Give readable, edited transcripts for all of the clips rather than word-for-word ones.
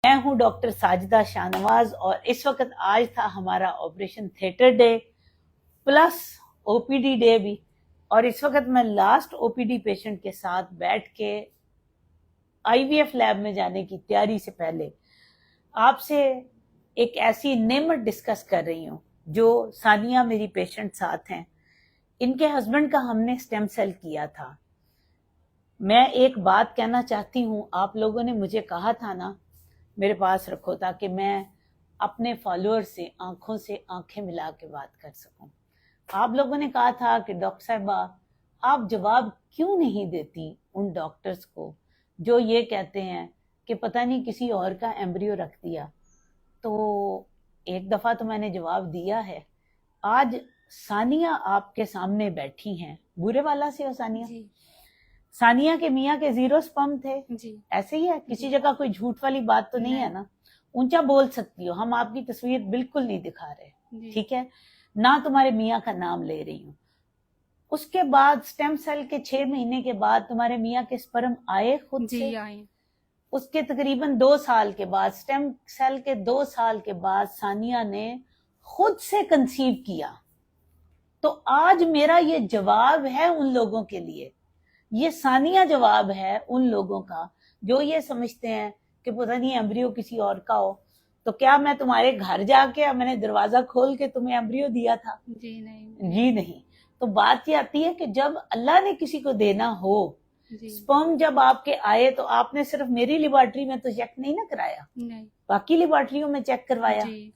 میں ہوں ڈاکٹر ساجدہ شاہنواز اور اس وقت آج تھا ہمارا آپریشن تھیٹر ڈے پلس او پی ڈی ڈے بھی، اور اس وقت میں لاسٹ او پی ڈی پیشنٹ کے ساتھ بیٹھ کے آئی وی ایف لیب میں جانے کی تیاری سے پہلے آپ سے ایک ایسی نعمت ڈسکس کر رہی ہوں جو ثانیہ میری پیشنٹ ساتھ ہیں، ان کے ہسبینڈ کا ہم نے اسٹیم سیل کیا تھا۔ میں ایک بات کہنا چاہتی ہوں، آپ لوگوں نے مجھے کہا تھا نا میرے پاس رکھو تاکہ میں اپنے فالوور سے آنکھوں سے آنکھیں ملا کے بات کر سکوں۔ آپ لوگوں نے کہا تھا کہ ڈاکٹر صاحبہ آپ جواب کیوں نہیں دیتی ان ڈاکٹرز کو جو یہ کہتے ہیں کہ پتہ نہیں کسی اور کا ایمبریو رکھ دیا۔ تو ایک دفعہ تو میں نے جواب دیا ہے۔ آج ثانیہ آپ کے سامنے بیٹھی ہیں، بورے والا سے ہو ثانیہ؟ جی ثانیہ کے میاں کے 0 سپرم تھے، جی ایسے ہی ہے؟ کسی جگہ کوئی جھوٹ والی بات تو نہیں ہے نا؟ اونچا بول سکتی ہو، ہم آپ کی تصویر بالکل نہیں دکھا رہے، جی ٹھیک ہے؟ نہ تمہارے میاں کا نام لے رہی ہوں۔ اس کے بعد سٹیم سیل کے 6 مہینے کے بعد تمہارے میاں کے سپرم آئے خود سے؟ جی آئے۔ اس کے تقریباً 2 سال کے بعد، سٹیم سیل کے 2 سال کے بعد ثانیہ نے خود سے کنسیو کیا۔ تو آج میرا یہ جواب ہے ان لوگوں کے لیے، یہ ثانیہ جواب ہے ان لوگوں کا جو یہ سمجھتے ہیں کہ پتہ نہیں ایمبریو کسی اور کا ہو۔ تو کیا میں تمہارے گھر جا کے میں نے دروازہ کھول کے تمہیں ایمبریو دیا تھا؟ جی نہیں۔ جی نہیں۔ تو بات یہ آتی ہے کہ جب اللہ نے کسی کو دینا ہو، جی سپرم جب آپ کے آئے تو آپ نے صرف میری لیبارٹری میں تو چیک نہیں نہ کرایا، نہیں۔ باقی لیبارٹریوں میں چیک کروایا۔ جی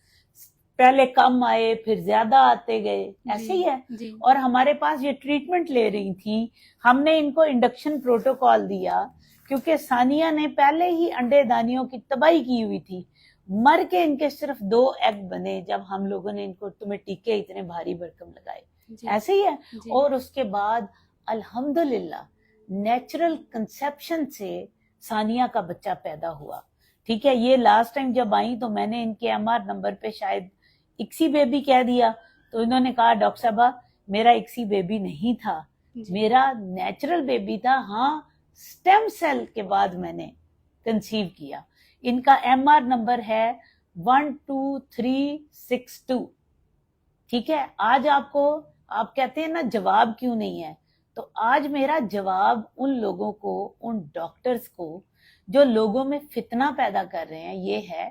پہلے کم آئے پھر زیادہ آتے گئے، ایسے ہی ہے۔ جی اور ہمارے پاس یہ ٹریٹمنٹ لے رہی تھی، ہم نے ان کو انڈکشن پروٹوکال دیا کیونکہ ثانیہ نے پہلے ہی انڈے دانیوں کی تباہی کی ہوئی تھی، مر کے ان کے صرف 2 ایگ بنے جب ہم لوگوں نے ان کو تمہیں ٹیکے اتنے بھاری بھرکم لگائے، جی ایسے ہی ہے۔ جی اور اس کے بعد الحمدللہ نیچرل کنسیپشن سے ثانیہ کا بچہ پیدا ہوا، ٹھیک ہے۔ یہ لاسٹ ٹائم جب آئیں تو میں نے ان کے ایم آر نمبر پہ شاید اکسی بیبی کہہ دیا، تو انہوں نے کہا ڈاکٹر صاحبہ میرا اکسی بیبی نہیں تھا، میرا نیچرل بیبی تھا، ہاں سٹیم سیل کے بعد میں نے کنسیو کیا۔ ان کا ایم آر نمبر ہے 12362، ٹھیک ہے۔ آج آپ کہتے ہیں نا جواب کیوں نہیں ہے، تو آج میرا جواب ان لوگوں کو، ان ڈاکٹرز کو جو لوگوں میں فتنہ پیدا کر رہے ہیں یہ ہے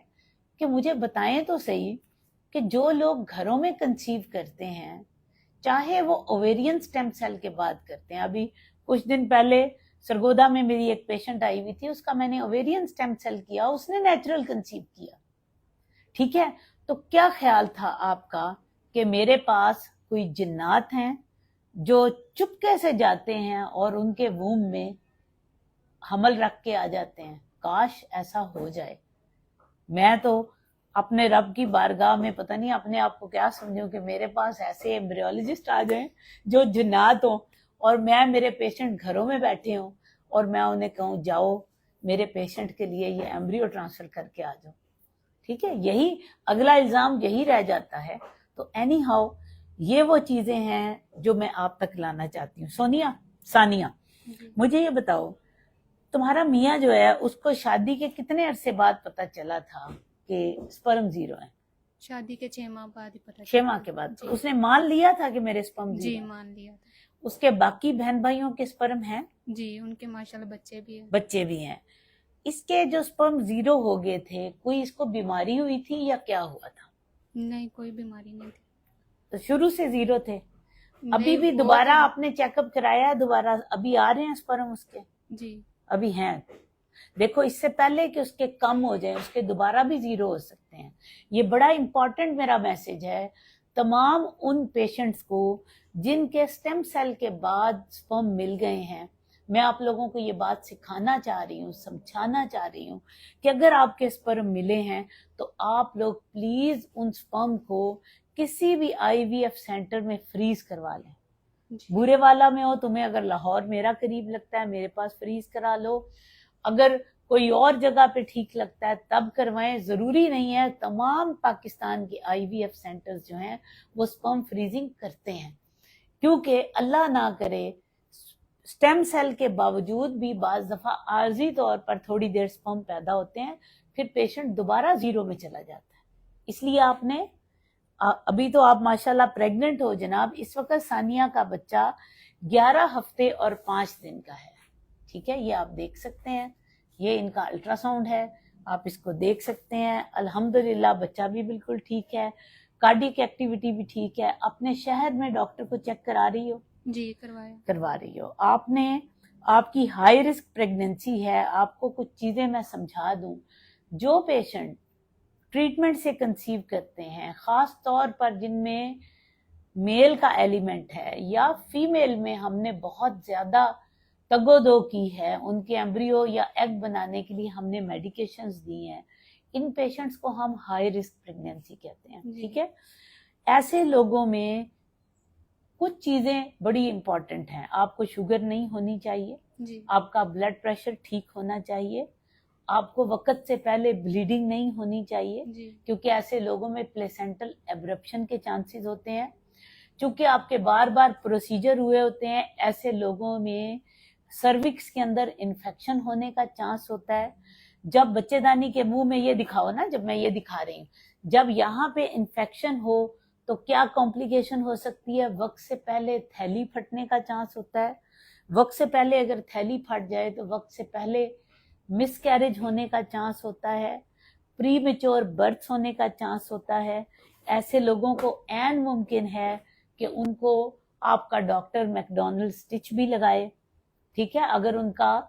کہ مجھے بتائیں تو صحیح کہ جو لوگ گھروں میں کنسیو کرتے ہیں، چاہے وہ اوویرین سٹیم سیل کے بعد کرتے ہیں، ابھی کچھ دن پہلے سرگودا میں میری ایک پیشنٹ آئی ہوئی تھی، اس کا میں نے اوویرین سٹیم سیل کیا، اس نے نیچرل کنسیو کیا، ٹھیک ہے۔ تو کیا خیال تھا آپ کا کہ میرے پاس کوئی جنات ہیں جو چپکے سے جاتے ہیں اور ان کے ووم میں حمل رکھ کے آ جاتے ہیں؟ کاش ایسا ہو جائے۔ میں تو اپنے رب کی بارگاہ میں پتہ نہیں اپنے آپ کو کیا سمجھوں کہ میرے پاس ایسے ایمبریولوجسٹ آ جائیں جو جنات ہوں، اور میرے پیشنٹ گھروں میں بیٹھے ہوں اور میں انہیں کہوں جاؤ میرے پیشنٹ کے لیے یہ ایمبریو ٹرانسفر کر کے آ جاؤ، ٹھیک ہے۔ یہی اگلا الزام یہی رہ جاتا ہے۔ تو اینی ہاؤ یہ وہ چیزیں ہیں جو میں آپ تک لانا چاہتی ہوں۔ ثانیہ مجھے یہ بتاؤ، تمہارا میاں جو ہے اس کو شادی کے کتنے عرصے بعد پتا چلا تھا کہ سپرم 0 ہے؟ شادی کے 6 ماہ بعد ہی پتہ 6 ماہ کے بعد اس نے مان لیا تھا کہ میرے سپرم 0 جی ہے؟ مان لیا تھا۔ اس کے باقی بہن بھائیوں کے سپرم ہیں؟ جی ان کے ماشاءاللہ بچے بھی ہیں۔ بچے بھی ہیں۔ اس کے جو سپرم 0 ہو گئے تھے، کوئی اس کو بیماری ہوئی تھی یا کیا ہوا تھا؟ نہیں کوئی بیماری نہیں تھی۔ تو شروع سے 0 تھے؟ ابھی نہیں، بھی وہ دوبارہ تو- آپ نے چیک اپ کرایا ہے؟ دوبارہ ابھی آ رہے ہیں سپرم اس کے؟ جی ابھی ہیں؟ دیکھو اس سے پہلے کہ اس کے کم ہو جائیں، اس کے دوبارہ بھی 0 ہو سکتے ہیں۔ یہ بڑا امپورٹنٹ میرا میسج ہے تمام ان پیشنٹس کو جن کے سٹیم سیل کے بعد سپرم مل گئے ہیں۔ میں آپ لوگوں کو یہ بات سکھانا چاہ رہی ہوں، سمجھانا چاہ رہی ہوں کہ اگر آپ کے سپرم ملے ہیں تو آپ لوگ پلیز ان سپرم کو کسی بھی آئی وی ایف سینٹر میں فریز کروا لیں۔ جی بورے والا میں ہو، تمہیں اگر لاہور میرا قریب لگتا ہے میرے پاس فریز کرا لو، اگر کوئی اور جگہ پہ ٹھیک لگتا ہے تب کروائیں، ضروری نہیں ہے۔ تمام پاکستان کے آئی وی ایف سینٹرز جو ہیں وہ سپرم فریزنگ کرتے ہیں، کیونکہ اللہ نہ کرے سٹیم سیل کے باوجود بھی بعض دفعہ عارضی طور پر تھوڑی دیر سپرم پیدا ہوتے ہیں پھر پیشنٹ دوبارہ زیرو میں چلا جاتا ہے. اس لیے آپ نے ابھی تو آپ ماشاءاللہ پریگننٹ ہو جناب, اس وقت ثانیہ کا بچہ 11 ہفتے اور 5 دن کا ہے. ٹھیک ہے, یہ آپ دیکھ سکتے ہیں, یہ ان کا الٹرا ساؤنڈ ہے, آپ اس کو دیکھ سکتے ہیں. الحمدللہ بچہ بھی بالکل ٹھیک ہے, کارڈیک ایکٹیویٹی بھی ٹھیک ہے. اپنے شہر میں ڈاکٹر کو چیک کرا رہی ہو؟ جی کروایا. کروا رہی ہو. آپ نے, آپ کی ہائی رسک پریگننسی ہے. آپ کو کچھ چیزیں میں سمجھا دوں. جو پیشنٹ ٹریٹمنٹ سے کنسیو کرتے ہیں, خاص طور پر جن میں میل کا ایلیمنٹ ہے یا فیمیل میں ہم نے بہت زیادہ تگ و دو کی ہے, ان کے ایمبریو یا ایگ بنانے کے لیے ہم نے میڈیکیشنز دی ہیں, ان پیشنٹس کو ہم ہائی رسک پریگننسی کہتے ہیں. ٹھیک ہے, ایسے لوگوں میں کچھ چیزیں بڑی امپورٹنٹ ہیں. آپ کو شوگر نہیں ہونی چاہیے, آپ کا بلڈ پریشر ٹھیک ہونا چاہیے, آپ کو وقت سے پہلے بلیڈنگ نہیں ہونی چاہیے, کیونکہ ایسے لوگوں میں پلیسنٹل ایبرپشن کے چانسز ہوتے ہیں. چونکہ آپ کے بار بار پروسیجر ہوئے ہوتے ہیں, ایسے لوگوں میں سروکس کے اندر انفیکشن ہونے کا چانس ہوتا ہے. جب بچے دانی کے منہ میں یہ دکھاؤ نا, جب میں یہ دکھا رہی ہوں, جب یہاں پہ انفیکشن ہو تو کیا کمپلیکیشن ہو سکتی ہے؟ وقت سے پہلے تھیلی پھٹنے کا چانس ہوتا ہے. وقت سے پہلے اگر تھیلی پھٹ جائے تو وقت سے پہلے مس کیریج ہونے کا چانس ہوتا ہے, پری میچور برتھ ہونے کا چانس ہوتا ہے. ایسے لوگوں کو عین ممکن ہے کہ ان کو آپ کا ڈاکٹر میکڈونلڈ سٹچ بھی لگائے. ٹھیک ہے, اگر ان کا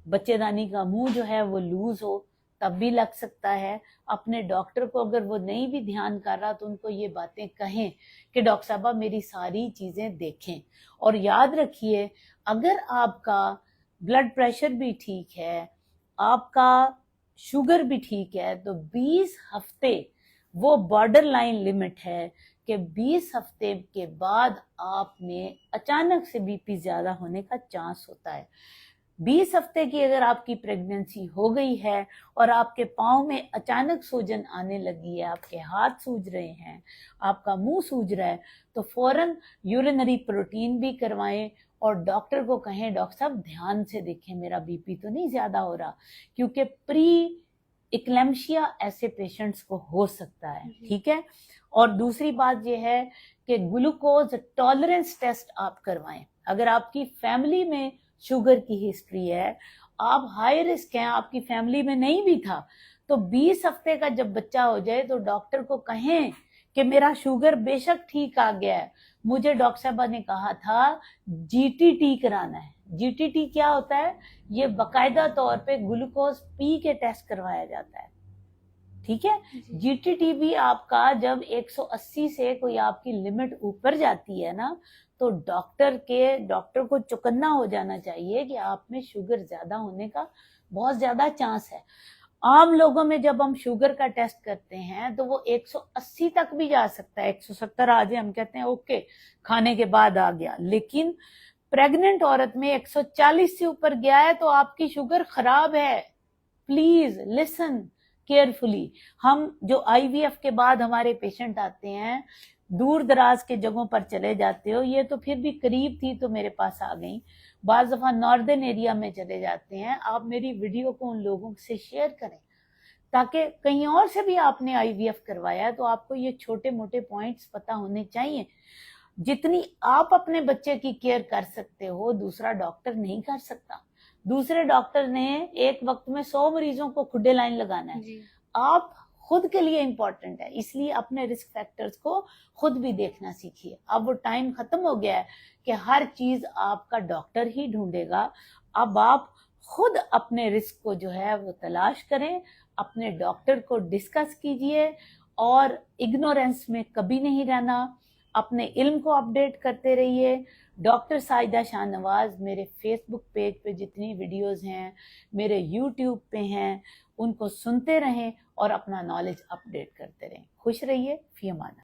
بچے دانی کا منہ جو ہے وہ لوز ہو تب بھی لگ سکتا ہے. اپنے ڈاکٹر کو اگر وہ نہیں بھی دھیان کر رہا تو ان کو یہ باتیں کہیں کہ ڈاکٹر صاحبہ میری ساری چیزیں دیکھیں. اور یاد رکھیے, اگر آپ کا بلڈ پریشر بھی ٹھیک ہے, آپ کا شوگر بھی ٹھیک ہے, تو 20 ہفتے وہ بارڈر لائن لمٹ ہے کہ 20 ہفتے کے بعد آپ میں اچانک سے بی پی زیادہ ہونے کا چانس ہوتا ہے. 20 ہفتے کی اگر آپ کی پریگننسی ہو گئی ہے اور آپ کے پاؤں میں اچانک سوجن آنے لگی ہے, آپ کے ہاتھ سوج رہے ہیں, آپ کا منہ سوج رہا ہے, تو فوراً یورینری پروٹین بھی کروائیں اور ڈاکٹر کو کہیں ڈاکٹر صاحب دھیان سے دیکھیں میرا بی پی تو نہیں زیادہ ہو رہا, کیونکہ پری اکلیمشیا ایسے پیشنٹس کو ہو سکتا ہے. ٹھیک ہے, اور دوسری بات یہ ہے کہ گلوکوز ٹالرنس ٹیسٹ آپ کروائیں. اگر آپ کی فیملی میں شوگر کی ہسٹری ہے, آپ ہائی رسک ہیں, آپ کی فیملی میں نہیں بھی تھا, تو 20 ہفتے کا جب بچہ ہو جائے تو ڈاکٹر کو کہیں کہ میرا شوگر بے شک ٹھیک آ گیا ہے, مجھے ڈاکٹر صاحبہ نے کہا تھا جی ٹی ٹی کرانا ہے. جی ٹی ٹی کیا ہوتا ہے؟ یہ باقاعدہ طور پہ گلوکوز پی کے ٹیسٹ کروایا جاتا ہے. ٹھیک ہے, جی ٹی ٹی بھی آپ کا جب 180 سے کوئی آپ کی لمٹ اوپر جاتی ہے نا, تو ڈاکٹر کو چکنا ہو جانا چاہیے کہ آپ میں شوگر زیادہ ہونے کا بہت زیادہ چانس ہے. عام لوگوں میں جب ہم شوگر کا ٹیسٹ کرتے ہیں تو وہ 180 تک بھی جا سکتا ہے, 170 آ جائے ہم کہتے ہیں اوکے کھانے کے بعد آ گیا, لیکن پریگننٹ عورت میں 140 سے اوپر گیا ہے تو آپ کی شوگر خراب ہے. Please listen carefully. ہم جو آئی وی ایف کے بعد ہمارے پیشنٹ آتے ہیں, دور دراز کے جگہوں پر چلے جاتے ہو, یہ تو پھر بھی قریب تھی تو میرے پاس آ گئیں, بعض دفعہ ناردرن ایریا میں چلے جاتے ہیں, آپ میری ویڈیو کو ان لوگوں سے شیئر کریں تاکہ کہیں اور سے بھی آپ نے آئی وی ایف کروایا ہے تو آپ کو یہ چھوٹے موٹے پوائنٹس پتہ ہونے چاہیے. جتنی آپ اپنے بچے کی کیئر کر سکتے ہو دوسرا ڈاکٹر نہیں کر سکتا. دوسرے ڈاکٹر نے ایک وقت میں 100 مریضوں کو کھڈے لائن لگانا ہے. آپ خود کے لیے امپورٹنٹ ہے, اس لیے اپنے رسک فیکٹرز کو خود بھی دیکھنا سیکھیے. اب وہ ٹائم ختم ہو گیا ہے کہ ہر چیز آپ کا ڈاکٹر ہی ڈھونڈے گا. اب آپ خود اپنے رسک کو جو ہے وہ تلاش کریں, اپنے ڈاکٹر کو ڈسکس کیجئے اور اگنورینس میں کبھی نہیں رہنا. اپنے علم کو اپڈیٹ کرتے رہیے. ڈاکٹر ساجدہ شاہ نواز میرے فیس بک پیج پہ جتنی ویڈیوز ہیں, میرے یوٹیوب پہ ہیں, ان کو سنتے رہیں اور اپنا نالج اپڈیٹ کرتے رہیں. خوش رہیے. فی امان اللہ.